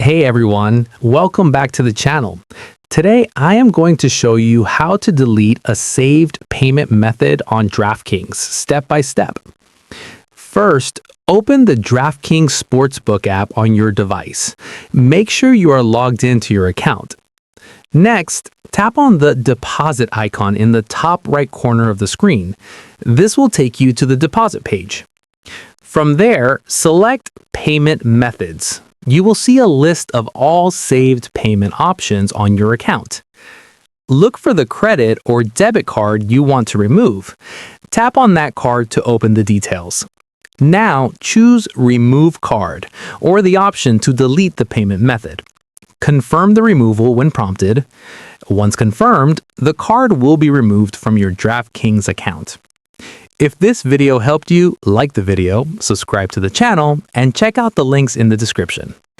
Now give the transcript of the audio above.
Hey everyone, welcome back to the channel. Today I am going to show you how to delete a saved payment method on DraftKings step by step. First, open the DraftKings Sportsbook app on your device. Make sure you are logged into your account. Next, tap on the deposit icon in the top right corner of the screen. This will take you to the deposit page. From there, select Payment Methods. You will see a list of all saved payment options on your account. Look for the credit or debit card you want to remove. Tap on that card to open the details. Now choose Remove Card or the option to delete the payment method. Confirm the removal when prompted. Once confirmed, the card will be removed from your DraftKings account. If this video helped you, like the video, subscribe to the channel, and check out the links in the description.